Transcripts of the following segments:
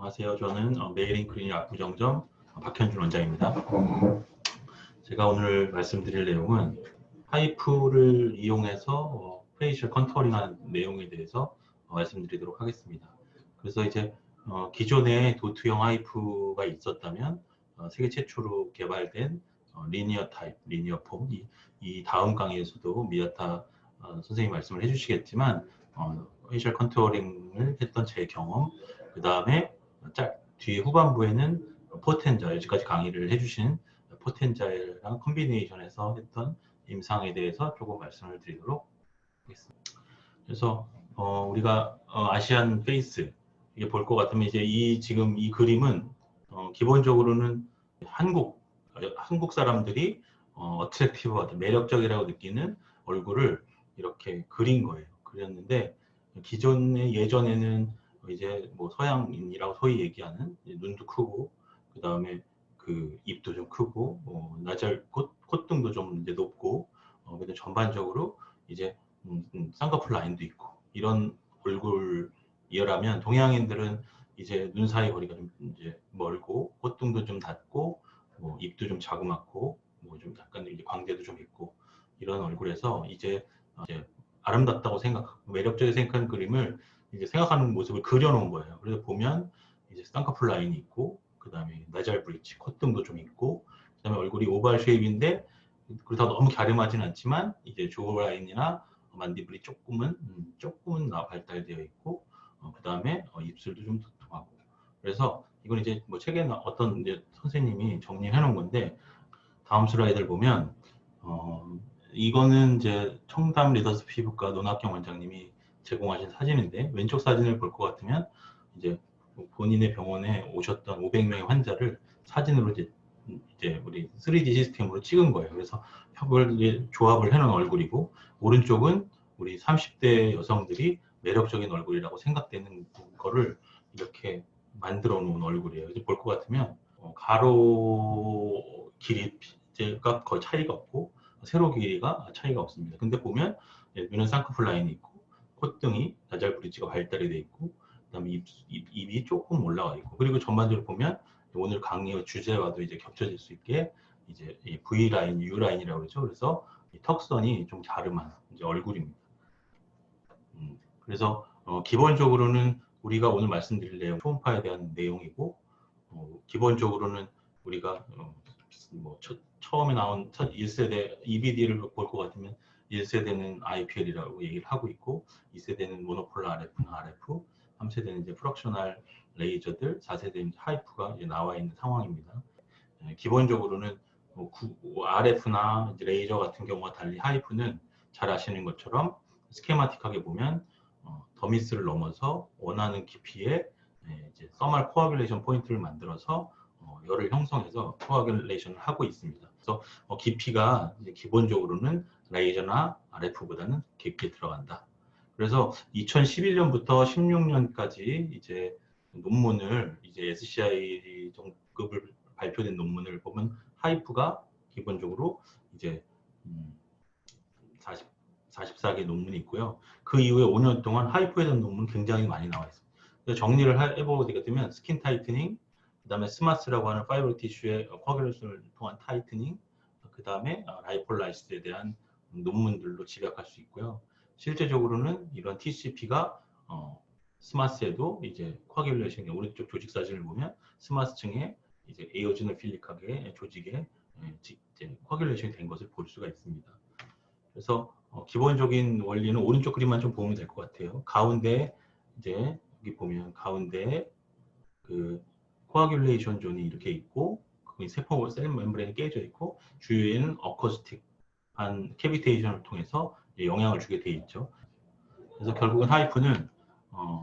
안녕하세요. 저는 메이링 클리닉 압구정점 박현준 원장입니다. 제가 오늘 말씀드릴 내용은 하이프를 이용해서 페이셜 컨투어링하는 내용에 대해서 말씀드리도록 하겠습니다. 그래서 이제 기존에 도트형 하이프가 있었다면 세계 최초로 개발된 리니어 타입, 리니어 폼, 이 다음 강의에서도 미야타 선생님이 말씀을 해주시겠지만 페이셜 컨투어링을 했던 제 경험, 그 다음에 뒤에 후반부에는 포텐자, 여기까지 강의를 해주신 포텐자랑 컨비네이션에서 했던 임상에 대해서 조금 말씀을 드리도록 하겠습니다. 그래서 우리가 아시안 페이스 이게 볼 것 같으면 이제 지금 이 그림은 기본적으로는 한국 사람들이 어트랙티브하다, 매력적이라고 느끼는 얼굴을 이렇게 그린 거예요. 그렸는데 예전에는 이제 뭐 서양인이라고 소위 얘기하는 눈도 크고 그 다음에 그 입도 좀 크고 콧등도 좀 이제 높고 근데 전반적으로 이제 쌍꺼풀 라인도 있고 이런 얼굴이라면 동양인들은 이제 눈 사이 거리가 좀 이제 멀고 콧등도 좀 닫고 뭐 입도 좀 자그맣고 뭐 좀 약간 이제 광대도 좀 있고 이런 얼굴에서 이제 아름답다고 생각하고 매력적이게 생각하는 그림을 이제 생각하는 모습을 그려놓은 거예요. 그래서 보면 이제 쌍꺼풀 라인이 있고 그 다음에 나잘 브릿지, 콧등도 좀 있고 그 다음에 얼굴이 오발 쉐입인데 그렇다고 너무 갸름하진 않지만 이제 조어 라인이나 만디블이 조금은 발달되어 있고 그 다음에 입술도 좀 두툼하고 그래서 이건 이제 뭐 책에 어떤 이제 선생님이 정리해 놓은 건데 다음 슬라이드를 보면 이거는 이제 청담 리더스 피부과 노낙경 원장님이 제공하신 사진인데 왼쪽 사진을 볼 것 같으면 이제 본인의 병원에 오셨던 500명의 환자를 사진으로 이제 우리 3D 시스템으로 찍은 거예요. 그래서 조합을 해놓은 얼굴이고 오른쪽은 우리 30대 여성들이 매력적인 얼굴이라고 생각되는 거를 이렇게 만들어 놓은 얼굴이에요. 볼 것 같으면 가로 길이가 거의 차이가 없고 세로 길이가 차이가 없습니다. 근데 보면 눈은 쌍꺼풀 라인이 있고 콧등이 나잘 브릿지가 발달이 돼 있고 그다음에 입이 조금 올라와 있고 그리고 전반적으로 보면 오늘 강의의 주제와도 이제 겹쳐질 수 있게 이제 이 V 라인, U 라인이라고 그러죠. 그래서 이 턱선이 좀 갸름한 이제 얼굴입니다. 그래서 기본적으로는 우리가 오늘 말씀드릴 내용 초음파에 대한 내용이고 기본적으로는 우리가 뭐 처음에 나온 첫 1세대 EBD를 볼 것 같으면 1세대는 IPL이라고 얘기를 하고 있고 2세대는 모노폴라 RF나 RF, 3세대는 이제 프락셔널 레이저들, 4세대는 하이프가 이제 나와 있는 상황입니다. 기본적으로는 RF나 이제 레이저 같은 경우와 달리 하이프는 잘 아시는 것처럼 스케마틱하게 보면 더미스를 넘어서 원하는 깊이의 이제 서멀 코아귤레이션 포인트를 만들어서 열을 형성해서 코아귤레이션을 하고 있습니다. 그래서 깊이가 이제 기본적으로는 레이저나 RF보다는 깊게 들어간다. 그래서 2011년부터 16년까지 이제 논문을 이제 SCI 정급을 발표된 논문을 보면 하이프가 기본적으로 이제 44개 논문이 있고요. 그 이후에 5년 동안 하이프에 대한 논문 굉장히 많이 나와 있습니다. 그래서 정리를 해보게 되면 스킨 타이트닝, 그 다음에 스마스라고 하는 파이버 티슈의 코아귤레이션을 통한 타이트닝, 그 다음에 라이폴라이시스에 대한 논문들로 집약할 수 있고요. 실제적으로는 이런 TCP가 스마스에도 이제 코아귤레이션 오른쪽 조직 사진을 보면 스마스층에 이제 에오지노필릭하게 조직에 이제 코아귤레이션이 된 것을 볼 수가 있습니다. 그래서 기본적인 원리는 오른쪽 그림만 좀 보면 될 것 같아요. 가운데 이제 여기 보면 가운데 그 코아귤레이션 존이 이렇게 있고 그 세포 셀 멤브레인이 깨져 있고 주위에는 어쿠스틱한 캐비테이션을 통해서 영향을 주게 돼 있죠. 그래서 결국은 하이프는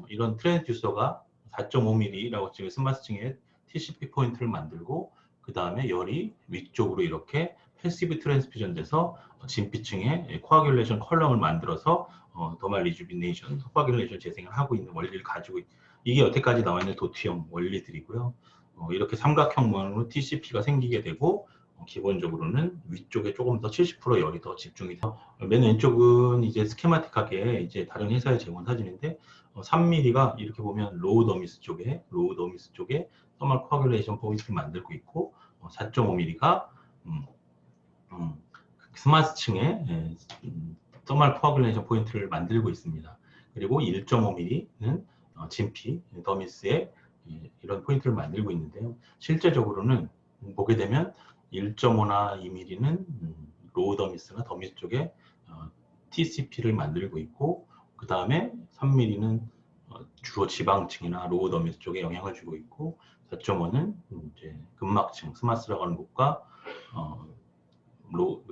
이런 트랜스듀서가 4.5mm라고 지금 스마스층에 TCP 포인트를 만들고 그 다음에 열이 위쪽으로 이렇게 패시브 트랜스퓨전 돼서 진피층에 코아귤레이션 컬럼을 만들어서 더말 리주비네이션, 코아귤레이션 재생을 하고 있는 원리를 가지고 이게 여태까지 나와 있는 도트형 원리들이고요. 이렇게 삼각형 모양으로 TCP가 생기게 되고 기본적으로는 위쪽에 조금 더 70% 열이 더 집중이 돼요. 맨 왼쪽은 이제 스케마틱하게 이제 다른 회사의 제공 사진인데 3mm가 이렇게 보면 로우 더미스 쪽에 터멀 코아귤레이션 포인트를 만들고 있고 4.5mm가 스마스층에 터멀 코아귤레이션 포인트를 만들고 있습니다. 그리고 1.5mm는 진피 더미스에 이런 포인트를 만들고 있는데요. 실제적으로는 보게 되면 1.5나 2mm는 로우 더미스나 더미스 쪽에 TCP를 만들고 있고, 그 다음에 3mm는 주로 지방층이나 로우 더미스 쪽에 영향을 주고 있고, 4.5는 이제 근막층, 스마스라고 하는 곳과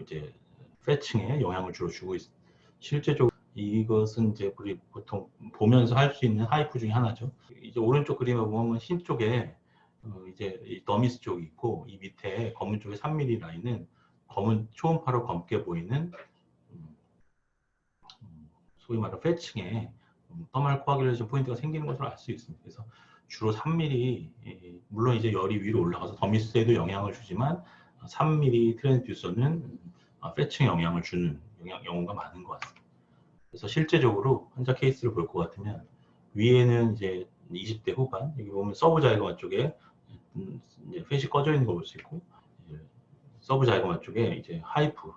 이제 패층에 영향을 주로 주고 있습니다. 실제적으로 이것은 이제 우리 보통 보면서 할 수 있는 하이프 중에 하나죠. 이제 오른쪽 그림에 보면 흰 쪽에 이제 이 더미스 쪽이 있고, 이 밑에 검은 쪽에 3mm 라인은 검은 초음파로 검게 보이는 소위 말하는 패층에 터멀 코아귤레이션 포인트가 생기는 것으로 알 수 있습니다. 그래서 주로 3mm, 물론 이제 열이 위로 올라가서 더미스에도 영향을 주지만 3mm 트랜스듀서는 패층에 영향을 주는 경우가 많은 것 같습니다. 그래서 실제적으로 환자 케이스를 볼 것 같으면 위에는 이제 20대 후반, 여기 보면 서브자이고마 쪽에 이제 팻이 꺼져 있는 걸 볼 수 있고, 서브자이고마 쪽에 이제 하이프,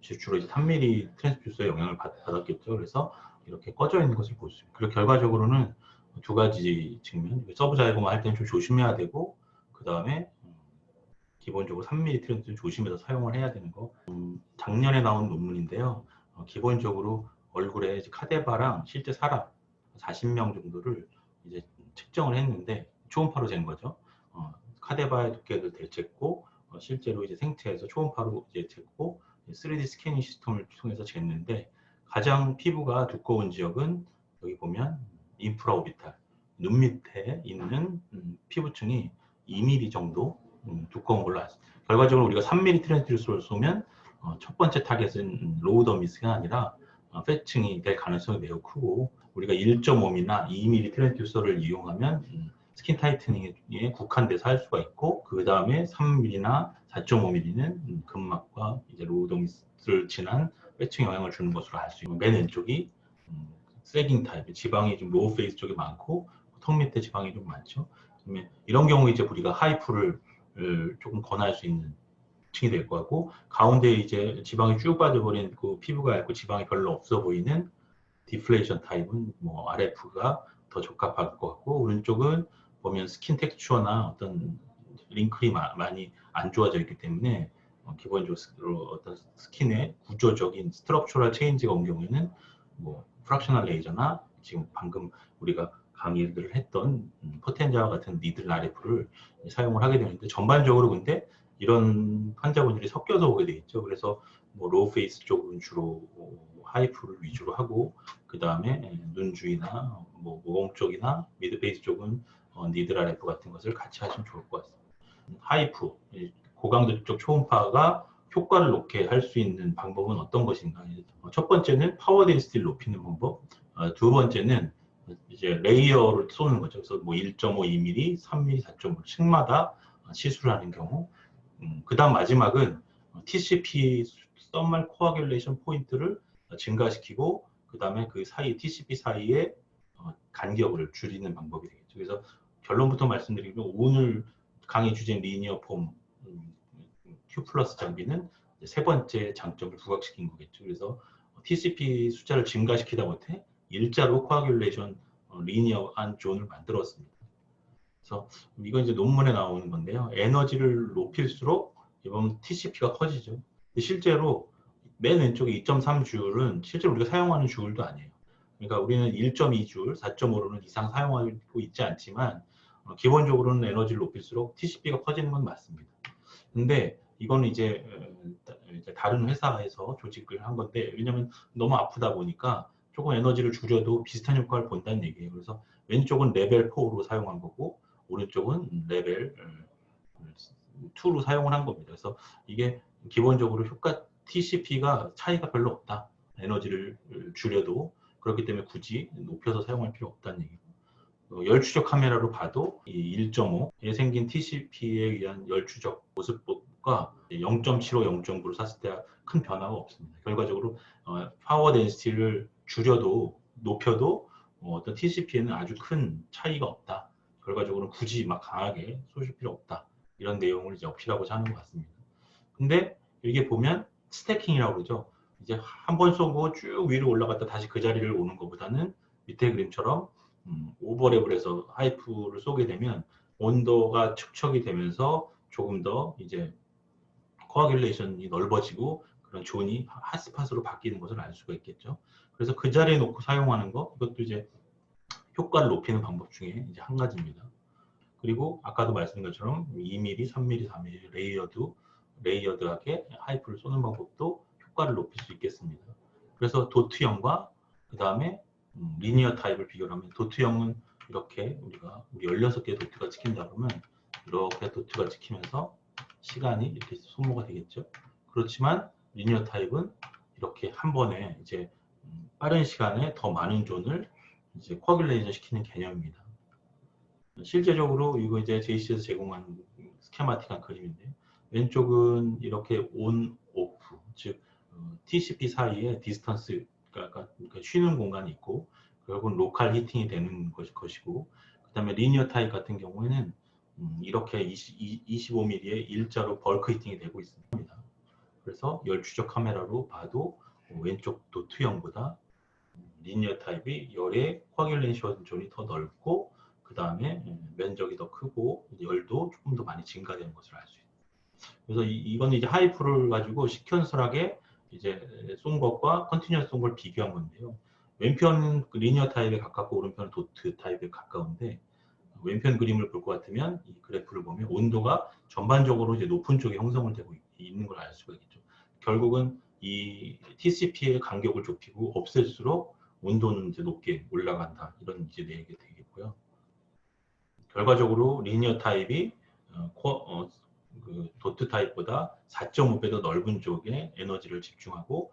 주로 이제 3mm 트랜스듀서의 영향을 받았겠죠. 그래서 이렇게 꺼져 있는 것을 볼 수 있고, 그리고 결과적으로는 두 가지 측면, 서브자이고마 할 때는 좀 조심해야 되고, 그 다음에 기본적으로 3mm 트랜스듀서 조심해서 사용을 해야 되는 거. 작년에 나온 논문인데요. 기본적으로 얼굴에 카데바랑 실제 사람 40명 정도를 이제 측정을 했는데, 초음파로 잰 거죠. 카데바의 두께를 재고 실제로 이제 생체에서 초음파로 이제 재고 3D 스캐닝 시스템을 통해서 쟀는데, 가장 피부가 두꺼운 지역은 여기 보면 인프라 오비탈, 눈 밑에 있는 피부층이 2mm 정도 두꺼운 걸로 알았습니다. 결과적으로 우리가 3mm 트랜스듀서를 쏘면 첫 번째 타겟은 로우 더미스가 아니라 패층이 될 가능성이 매우 크고, 우리가 1.5mm나 2mm 트랜스듀서를 이용하면 스킨 타이트닝에 국한돼서 할 수가 있고, 그 다음에 3mm나 4.5mm는 근막과 이제 로우 더미스를 지난 패층 영향을 주는 것으로 알 수 있고, 맨 왼쪽이 세깅 타입, 지방이 좀 로우 페이스 쪽에 많고 턱 밑에 지방이 좀 많죠. 이런 경우에 이제 우리가 하이프를 조금 권할 수 있는 층이 될 것 같고, 가운데 이제 지방이 쭉 빠져버린 그 피부가 얇고 지방이 별로 없어 보이는 디플레이션 타입은 뭐 RF가 더 적합할 것 같고, 오른쪽은 보면 스킨 텍스처나 어떤 링클이 많이 안 좋아져 있기 때문에 기본적으로 어떤 스킨의 구조적인 스트럭처럴 체인지가 온 경우에는 뭐 프락셔널 레이저나 지금 방금 우리가 강의를 했던 포텐자와 같은 니들 RF를 사용을 하게 되는데, 전반적으로 근데 이런 환자분들이 섞여서 오게 돼 있죠. 그래서 뭐 로우 페이스 쪽은 주로 하이프를 위주로 하고, 그 다음에 눈 주위나 뭐 모공 쪽이나 미드 페이스 쪽은 니들 RF 같은 것을 같이 하시면 좋을 것 같습니다. 하이프, 고강도적 초음파가 효과를 높게 할 수 있는 방법은 어떤 것인가? 첫 번째는 파워 덴시티를 높이는 방법, 두 번째는 이제 레이어를 쏘는 거죠. 그래서 뭐 1.5, 2mm, 3mm, 4.5 층마다 시술을 하는 경우, 그 다음 마지막은 TCP 서멀 코아귤레이션 포인트를 증가시키고, 그 다음에 그 사이 TCP 사이의 간격을 줄이는 방법이 되겠죠. 그래서 결론부터 말씀드리면 오늘 강의 주제인 리니어 폼 Q 플러스 장비는 세 번째 장점을 부각시킨 거겠죠. 그래서 TCP 숫자를 증가시키다 못해 일자로 코아귤레이션 리니어한 존을 만들었습니다. 그래서 이건 이제 논문에 나오는 건데요. 에너지를 높일수록 이번 TCP가 커지죠. 실제로 맨 왼쪽에 2.3줄은 실제로 우리가 사용하는 줄도 아니에요. 그러니까 우리는 1.2줄, 4.5로는 이상 사용하고 있지 않지만 기본적으로는 에너지를 높일수록 TCP가 커지는 건 맞습니다. 근데 이거는 이제 다른 회사에서 조직을 한 건데, 왜냐면 너무 아프다 보니까 조금 에너지를 줄여도 비슷한 효과를 본다는 얘기예요. 그래서 왼쪽은 레벨 4로 사용한 거고, 오른쪽은 레벨 2로 사용을 한 겁니다. 그래서 이게 기본적으로 효과 TCP가 차이가 별로 없다. 에너지를 줄여도. 그렇기 때문에 굳이 높여서 사용할 필요 없다는 얘기고, 열 추적 카메라로 봐도 이 1.5에 생긴 TCP에 의한 열 추적 모습 과 0.75, 0.9를 샀을 때 큰 변화가 없습니다. 결과적으로 파워 덴시티를 줄여도 높여도 어떤 TCP에는 아주 큰 차이가 없다. 결과적으로 굳이 막 강하게 쏘실 필요 없다. 이런 내용을 이제 어필하고자 하는 것 같습니다. 근데 이게 보면 스태킹이라고 그러죠. 이제 한 번 쏘고 쭉 위로 올라갔다 다시 그 자리를 오는 것보다는 밑에 그림처럼 오버랩을 해서 하이프를 쏘게 되면 온도가 축적이 되면서 조금 더 이제 코아귤레이션이 넓어지고 그런 존이 핫스팟으로 바뀌는 것을 알 수가 있겠죠. 그래서 그 자리에 놓고 사용하는 거, 이것도 이제 효과를 높이는 방법 중에 이제 한 가지입니다. 그리고 아까도 말씀드린 것처럼 2mm, 3mm, 4mm 레이어드하게 하이프를 쏘는 방법도 효과를 높일 수 있겠습니다. 그래서 도트형과 그 다음에 리니어 타입을 비교하면 도트형은 이렇게 우리가 16개의 도트가 찍힌다 그러면 이렇게 도트가 찍히면서 시간이 이렇게 소모가 되겠죠. 그렇지만 리니어 타입은 이렇게 한 번에 이제 빠른 시간에 더 많은 존을 이제 코아귤레이션 시키는 개념입니다. 실제적으로 이거 이제 JC에서 제공한 스케마틱한 그림인데 왼쪽은 이렇게 온, 오프, 즉 TCP 사이에 디스턴스, 그러니까 쉬는 공간이 있고 결국은 로컬 히팅이 되는 것이고 그 다음에 리니어 타입 같은 경우에는 이렇게 25mm의 일자로 벌크 히팅이 되고 있습니다. 그래서 열 추적 카메라로 봐도 왼쪽 도트형보다 리니어 타입이 열의 코아귤레이션 존이 더 넓고 그 다음에 면적이 더 크고 열도 조금 더 많이 증가되는 것을 알 수 있어요. 그래서 이거는 이제 하이프를 가지고 시퀀설하게 이제 쏜 것과 컨티뉴어스 쏜 걸 비교한 건데요. 왼편은 리니어 타입에 가깝고 오른편은 도트 타입에 가까운데 왼편 그림을 볼 것 같으면 이 그래프를 보면 온도가 전반적으로 이제 높은 쪽에 형성을 되고 있는 걸 알 수가 있죠. 결국은 이 TCP의 간격을 좁히고 없앨수록 온도는 이제 높게 올라간다. 이런 이제 얘기가 되겠고요. 결과적으로 리니어 타입이 그 도트 타입보다 4.5배 더 넓은 쪽에 에너지를 집중하고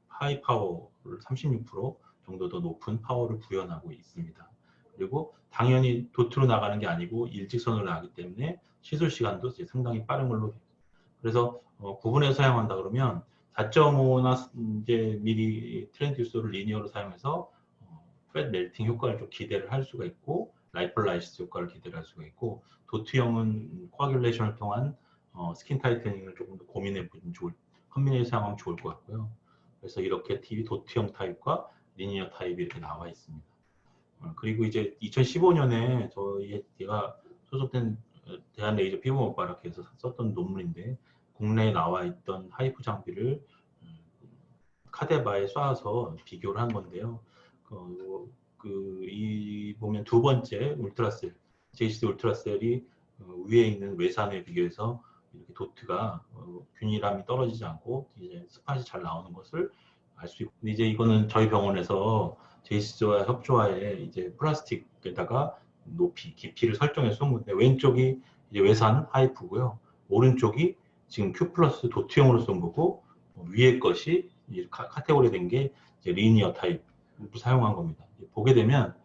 하이 파워를 36% 정도 더 높은 파워를 구현하고 있습니다. 그리고 당연히 도트로 나가는 게 아니고 일직선으로 나가기 때문에 시술 시간도 이제 상당히 빠른 걸로 됩니다. 그래서 구분해서 사용한다 그러면 4.5나 이제 미리 트랜듀서를 리니어로 사용해서 팻 멜팅 효과를 좀 기대를 할 수가 있고 라이플라이시스 효과를 기대를 할 수가 있고 도트형은 코아귤레이션을 통한 스킨 타이트닝을 조금 더 고민해 보면 컨비네이션 사용하면 좋을 것 같고요. 그래서 이렇게 도트형 타입과 리니어 타입이 이렇게 나와 있습니다. 그리고 이제 2015년에 제가 소속된 대한레이저 피부목바락에서 썼던 논문인데 국내에 나와 있던 하이프 장비를 카데바에 쏴서 비교를 한 건데요. 이 보면 두 번째 울트라셀, JCD 울트라셀이 위에 있는 외산에 비교해서 이렇게 도트가 균일함이 떨어지지 않고 이제 스팟이 잘 나오는 것을 알 수 있고, 이제 이거는 저희 병원에서 JCD와 협조하에 이제 플라스틱에다가 높이, 깊이를 설정해서 쏜 건데 왼쪽이 이제 외산 하이프고요, 오른쪽이 지금 Q 플러스 도트형으로 쏜 거고 위에 것이 카테고리 된 게 이제 리니어 타입 사용한 겁니다. 보게 되면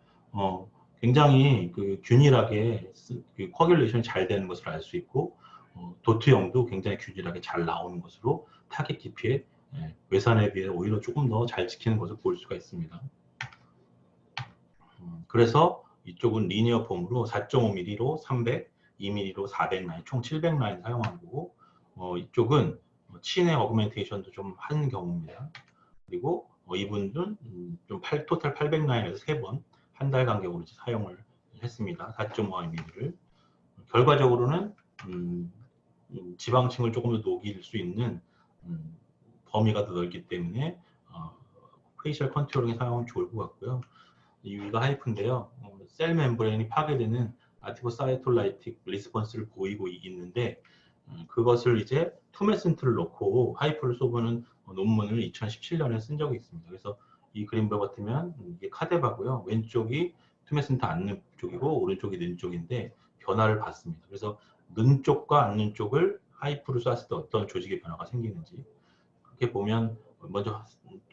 굉장히 그 균일하게 그 코아귤레이션이 잘 되는 것을 알 수 있고 도트형도 굉장히 균일하게 잘 나오는 것으로 타겟 깊이에 외산에 비해 오히려 조금 더 잘 지키는 것을 볼 수가 있습니다. 그래서 이쪽은 리니어 폼으로 4.5mm로 300, 2mm로 400 라인, 총 700 라인 사용한 거고 이쪽은 친의 어그멘테이션도 좀 한 경우입니다. 그리고 이분은 좀 토탈 800 라인에서 3번 한 달 간격으로 사용을 했습니다. 4.5mm를 결과적으로는 지방층을 조금 더 녹일 수 있는 범위가 더 넓기 때문에 페이셜 컨트롤링에 사용하면 좋을 것 같고요. 이가 하이프인데요. 셀 멤브레인이 파괴되는 아티포사이톨라이틱 리스폰스를 보이고 있는데 그것을 이제 투메센트를 넣고 하이프를 쏘보는 논문을 2017년에 쓴 적이 있습니다. 그래서 이 그림과 같으면 이게 카데바고요. 왼쪽이 투메센트 않는 쪽이고 오른쪽이 는 쪽인데 변화를 봤습니다. 그래서 는 쪽과 않는 쪽을 하이프를 쐈을 때 어떤 조직의 변화가 생기는지 그렇게 보면 먼저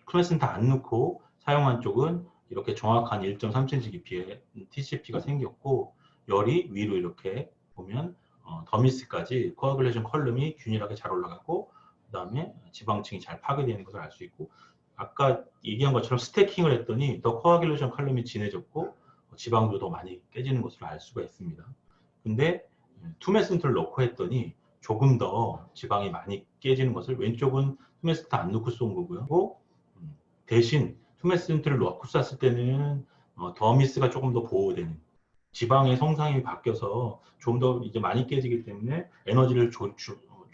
투메센트 안 넣고 사용한 쪽은 이렇게 정확한 1.3cm 깊이의 TCP가 생겼고 열이 위로 이렇게 보면 더미스까지 코아귤레이션 컬럼이 균일하게 잘 올라가고 그 다음에 지방층이 잘 파괴되는 것을 알 수 있고 아까 얘기한 것처럼 스태킹을 했더니 더 코아귤레이션 컬럼이 진해졌고 지방도 더 많이 깨지는 것을 알 수가 있습니다. 근데 투메슨트를 넣고 했더니 조금 더 지방이 많이 깨지는 것을 왼쪽은 투메슨트 안 넣고 쏜 거고요. 대신 투메슨트를 넣고 쐈을 때는 더미스가 조금 더 보호되는 지방의 성상이 바뀌어서 좀 더 이제 많이 깨지기 때문에 에너지를 좀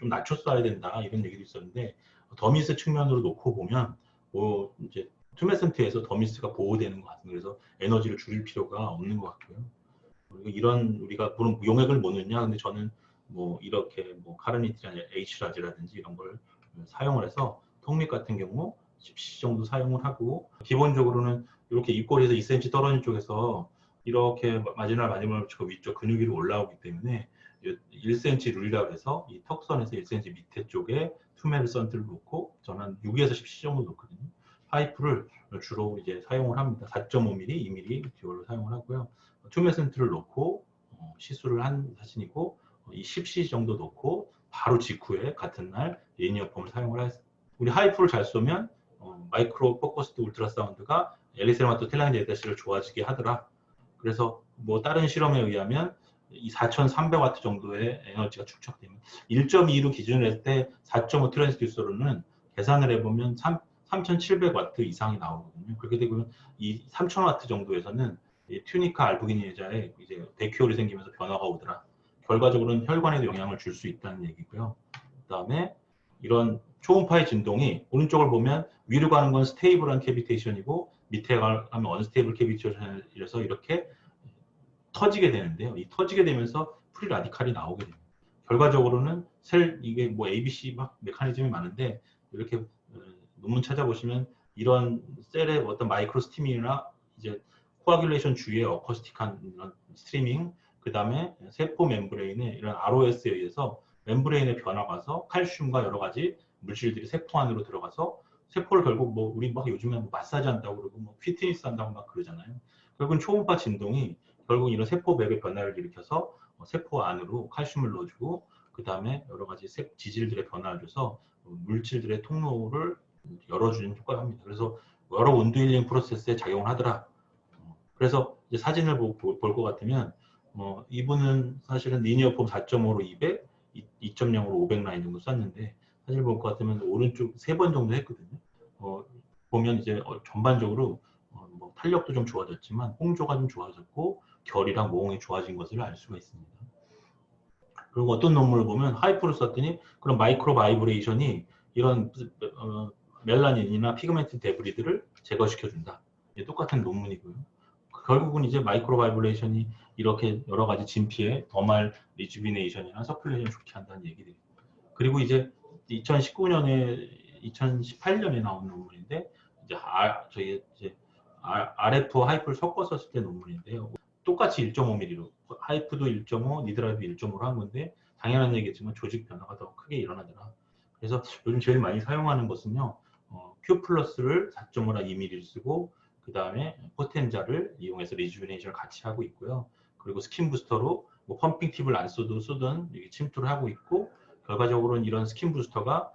낮춰 쏴야 된다 이런 얘기도 있었는데 더미스 측면으로 놓고 보면 이제 투메슨트에서 더미스가 보호되는 것 같습니다. 그래서 에너지를 줄일 필요가 없는 것 같고요. 그리고 이런 우리가 물론 용액을 못 넣냐 근데 저는 뭐 이렇게 뭐 카르니티나 H라지라든지 이런 걸 사용을 해서 턱밑 같은 경우 10cc 정도 사용을 하고 기본적으로는 이렇게 입꼬리에서 2cm 떨어진 쪽에서 이렇게 마지막으로 위쪽 근육 위로 올라오기 때문에 1cm 룰이라고 해서 이 턱선에서 1cm 밑에 쪽에 투메를 선트를 놓고 저는 6에서 10cc 정도 놓거든요. 파이프를 주로 이제 사용을 합니다. 4.5mm, 2mm 듀얼로 사용을 하고요. 투메센트를 놓고 시술을 한 사진이고 이 10cc 정도 놓고 바로 직후에 같은 날 리니어폼을 사용을 했습니다. 우리 하이프를 잘 쏘면 마이크로 포커스드 울트라사운드가 엘리세르마토 텔랑제데시를 좋아지게 하더라. 그래서 뭐 다른 실험에 의하면 이 4,300W 정도의 에너지가 축적되면 1.2로 기준을 할 때 4.5 트랜스듀서로는 계산을 해보면 3,700W 이상이 나오거든요. 그렇게 되면 이 3,000W 정도에서는 이 튜니카 알부기닌자에 이제 백큐어이 생기면서 변화가 오더라. 결과적으로는 혈관에도 영향을 줄 수 있다는 얘기고요. 그다음에 이런 초음파의 진동이 오른쪽을 보면 위로 가는 건 스테이블한 캐비테이션이고 밑에 가면 언스테이블 캐비테이션이라서 이렇게 터지게 되는데요. 이 터지게 되면서 프리 라디칼이 나오게 됩니다. 결과적으로는 이게 뭐 ABC 막 메커니즘이 많은데 이렇게 논문 찾아보시면 이런 셀의 어떤 마이크로 스티밍이나 이제 코아귤레이션 주위의 어커스틱한 이런 스트리밍, 그 다음에 세포 멤브레인에 이런 ROS에 의해서 멤브레인의 변화가 와서 칼슘과 여러 가지 물질들이 세포 안으로 들어가서 세포를 결국 뭐 우리 막 요즘에 뭐 마사지 한다고 그러고 뭐 피트니스 한다고 막 그러잖아요. 결국은 초음파 진동이 결국 이런 세포백의 변화를 일으켜서 세포 안으로 칼슘을 넣어주고 그 다음에 여러 가지 지질들의 변화를 줘서 물질들의 통로를 열어주는 효과를 합니다. 그래서 여러 온도 힐링 프로세스에 작용을 하더라. 그래서 이제 사진을 볼 것 같으면 이분은 사실은 리니어폼 4.5로 200, 2.0으로 500 라인 정도 썼는데 사실 볼 것 같으면 오른쪽 3번 정도 했거든요. 보면 이제 전반적으로 뭐 탄력도 좀 좋아졌지만 홍조가 좀 좋아졌고 결이랑 모공이 좋아진 것을 알 수가 있습니다. 그리고 어떤 논문을 보면 하이프를 썼더니 그런 마이크로 바이브레이션이 이런 멜라닌이나 피그멘트 데브리들을 제거시켜준다. 똑같은 논문이고요. 결국은 이제 마이크로 바이브레이션이 이렇게 여러 가지 진피에 더말 리주비네이션이나 서큘레이션 좋게 한다는 얘기들이. 그리고 이제 2018년에 나온 논문인데 이제 저희 이제 RF 하이프를 섞어서 쓸 때 논문인데요. 똑같이 1.5mm로 하이프도 1.5, 니드라이브 1.5로 한 건데 당연한 얘기지만 조직 변화가 더 크게 일어나더라. 그래서 요즘 제일 많이 사용하는 것은요. Q 플러스를 4.5나 2mm를 쓰고 그 다음에 포텐자를 이용해서 리주비네이션을 같이 하고 있고요. 그리고 스킨 부스터로 뭐 펌핑 팁을 안 써도 쓰든 침투를 하고 있고 결과적으로는 이런 스킨 부스터가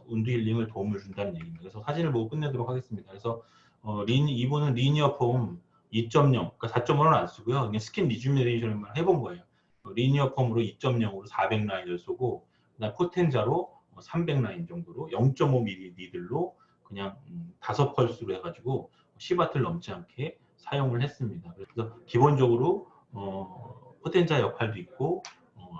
운드 힐링을 도움을 준다는 얘기입니다. 그래서 사진을 보고 끝내도록 하겠습니다. 그래서 이분은 리니어 폼 2.0, 그러니까 4.5는 안 쓰고요. 그냥 스킨 리주미네이션만 해본 거예요. 리니어 폼으로 2.0으로 400 라인을 쏘고 그다음 포텐자로 300 라인 정도로 0.5mm 니들로 그냥 5펄스로 해가지고 10W를 넘지 않게 사용을 했습니다. 그래서 기본적으로 포텐자 역할도 있고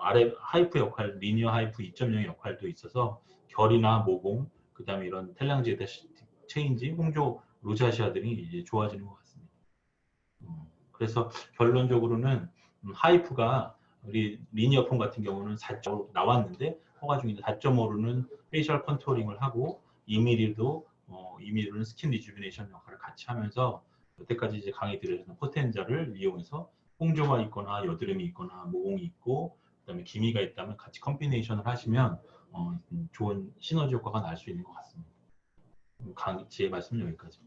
아래 하이프 역할, 리니어 하이프 2.0의 역할도 있어서 결이나 모공, 그 다음에 이런 텔랑지에다 체인지, 홍조, 로자시아들이 이제 좋아지는 것 같습니다. 그래서 결론적으로는 하이프가 우리 리니어폼 같은 경우는 4.5로 나왔는데 허가 중인데 4.5로는 페이셜 컨트롤링을 하고 2mm도 2mm로는 스킨 리주비네이션 역할을 같이 하면서 여태까지 이제 강의 드려준 포텐자를 이용해서 홍조가 있거나 여드름이 있거나 모공이 있고 그다음에 기미가 있다면 같이 컴비네이션을 하시면 좋은 시너지 효과가 날 수 있는 것 같습니다. 제 말씀은 여기까지.